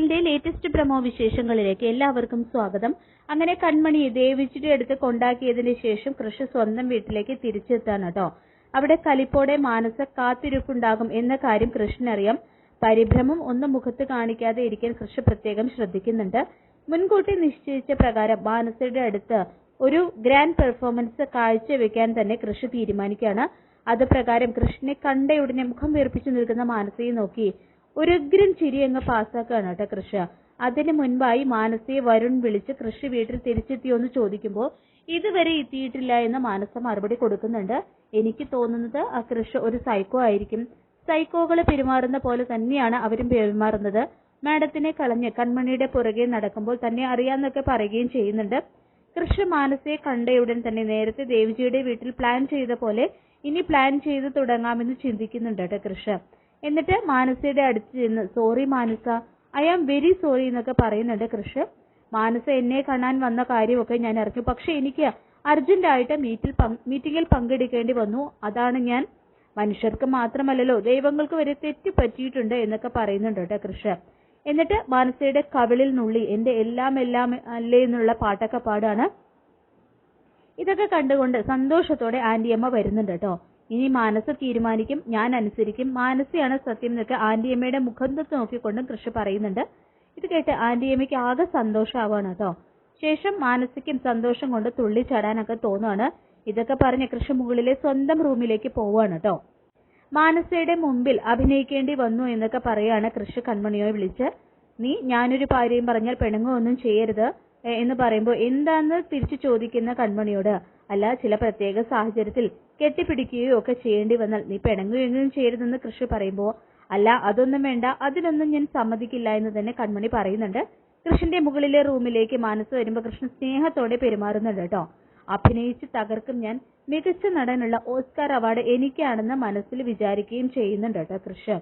സീരിയലിന്റെ latest promo വിശേഷങ്ങളിലേക്ക് എല്ലാവർക്കും സ്വാഗതം. അങ്ങനെ കൺമണിയെ ദേവിച്ചിയുടെ അടുത്ത് കൊണ്ടാക്കിയതിന് ശേഷം കൃഷ് സ്വന്തം വീട്ടിലേക്ക് തിരിച്ചെത്താണ് കേട്ടോ. അവിടെ കലിപ്പോടെ മാനസ കാത്തിരിപ്പുണ്ടാകും എന്ന കാര്യം കൃഷിനറിയാം. പരിഭ്രമം ഒന്നും മുഖത്ത് കാണിക്കാതെ ഇരിക്കാൻ കൃഷ് പ്രത്യേകം ശ്രദ്ധിക്കുന്നുണ്ട്. മുൻകൂട്ടി നിശ്ചയിച്ച പ്രകാരം മാനസയുടെ അടുത്ത് ഒരു ഗ്രാൻഡ് പെർഫോമൻസ് കാഴ്ചവെക്കാൻ തന്നെ കൃഷ് തീരുമാനിക്കുകയാണ്. അത് പ്രകാരം കൃഷിനെ കണ്ടയുടനെ മുഖം വീർപ്പിച്ചു നിൽക്കുന്ന മാനസയെ നോക്കി ഒരു ഉഗ്രൻ ചിരി അങ്ങ് പാസ്സാക്കുകയാണ് കേട്ടോ കൃഷ്. അതിനു മുൻപായി മാനസയെ വരുൺ വിളിച്ച് കൃഷി വീട്ടിൽ തിരിച്ചെത്തിയോന്ന് ചോദിക്കുമ്പോൾ ഇതുവരെ എത്തിയിട്ടില്ല എന്ന് മാനസ മറുപടി കൊടുക്കുന്നുണ്ട്. എനിക്ക് തോന്നുന്നത് ആ കൃഷ് ഒരു സൈക്കോ ആയിരിക്കും. സൈക്കോകളെ പെരുമാറുന്ന പോലെ തന്നെയാണ് അവരും പെരുമാറുന്നത്. മാഡത്തിനെ കളഞ്ഞ് കൺമണിയുടെ പുറകെ നടക്കുമ്പോൾ തന്നെ അറിയാന്നൊക്കെ പറയുകയും ചെയ്യുന്നുണ്ട്. കൃഷ് മാനസയെ കണ്ടയുടൻ തന്നെ നേരത്തെ ദേവിജിയുടെ വീട്ടിൽ പ്ലാൻ ചെയ്ത പോലെ ഇനി പ്ലാൻ ചെയ്ത് തുടങ്ങാമെന്ന് ചിന്തിക്കുന്നുണ്ട് കേട്ടോ കൃഷ്. എന്നിട്ട് മാനസയുടെ അടുത്ത് ചെന്ന് sorry Manasa, I am very sorry എന്നൊക്കെ പറയുന്നുണ്ട് കൃഷ്. മാനസ എന്നെ കാണാൻ വന്ന കാര്യമൊക്കെ ഞാൻ അറിഞ്ഞു, പക്ഷെ എനിക്ക് അർജന്റായിട്ട് മീറ്റിംഗിൽ പങ്കെടുക്കേണ്ടി വന്നു. അതാണ് ഞാൻ. മനുഷ്യർക്ക് മാത്രമല്ലല്ലോ ദൈവങ്ങൾക്ക് വരെ തെറ്റ് പറ്റിയിട്ടുണ്ട് എന്നൊക്കെ പറയുന്നുണ്ട് കേട്ടോ കൃഷ്. എന്നിട്ട് മാനസയുടെ കവിളിൽ നുള്ളി എന്റെ എല്ലാം എല്ലാം അല്ലേ എന്നുള്ള പാട്ടൊക്കെ പാടാണ്. ഇതൊക്കെ കണ്ടുകൊണ്ട് സന്തോഷത്തോടെ ആന്റിയമ്മ വരുന്നുണ്ട് കേട്ടോ. ഇനി മാനസ തീരുമാനിക്കും, ഞാൻ അനുസരിക്കും, മാനസയാണ് സത്യം എന്നൊക്കെ ആന്റിയമ്മയുടെ മുഖം നോക്കിക്കൊണ്ടും കൃഷി പറയുന്നുണ്ട്. ഇത് കേട്ട് ആന്റിയമ്മയ്ക്ക് ആകെ സന്തോഷമാവാണ് കേട്ടോ. ശേഷം മാനസയ്ക്കും സന്തോഷം കൊണ്ട് തുള്ളിച്ചാടാനൊക്കെ തോന്നുവാണ്. ഇതൊക്കെ പറഞ്ഞ് കൃഷി മുകളിലെ സ്വന്തം റൂമിലേക്ക് പോവാണ് കേട്ടോ. മാനസയുടെ മുമ്പിൽ അഭിനയിക്കേണ്ടി വന്നു എന്നൊക്കെ പറയാണ് കൃഷി കൺമണിയെ വിളിച്ച്. നീ ഞാനൊരു കാര്യം പറഞ്ഞാൽ പിണങ്ങുകയൊന്നും ചെയ്യരുത് എന്ന് പറയുമ്പോൾ എന്താന്ന് തിരിച്ചു ചോദിക്കുന്ന കൺമണിയോട്, അല്ല ചില പ്രത്യേക സാഹചര്യത്തിൽ കെട്ടിപ്പിടിക്കുകയോ ഒക്കെ ചെയ്യേണ്ടി വന്നാൽ നീ പിണങ്ങുകയും ചെയ്യരുതെന്ന് കൃഷി പറയുമ്പോൾ, അല്ല അതൊന്നും വേണ്ട, അതിനൊന്നും ഞാൻ സമ്മതിക്കില്ല എന്ന് തന്നെ കൺമണി പറയുന്നുണ്ട്. കൃഷ്ണന്റെ മുകളിലെ റൂമിലേക്ക് മാനസ വരുമ്പോൾ കൃഷ്ണൻ സ്നേഹത്തോടെ പെരുമാറുന്നുണ്ട് കേട്ടോ. അഭിനയിച്ച് തകർക്കും ഞാൻ, മികച്ച നടനുള്ള ഓസ്കാർ അവാർഡ് എനിക്കാണെന്ന് മനസ്സിൽ വിചാരിക്കുകയും ചെയ്യുന്നുണ്ട് കേട്ടോ കൃഷ്.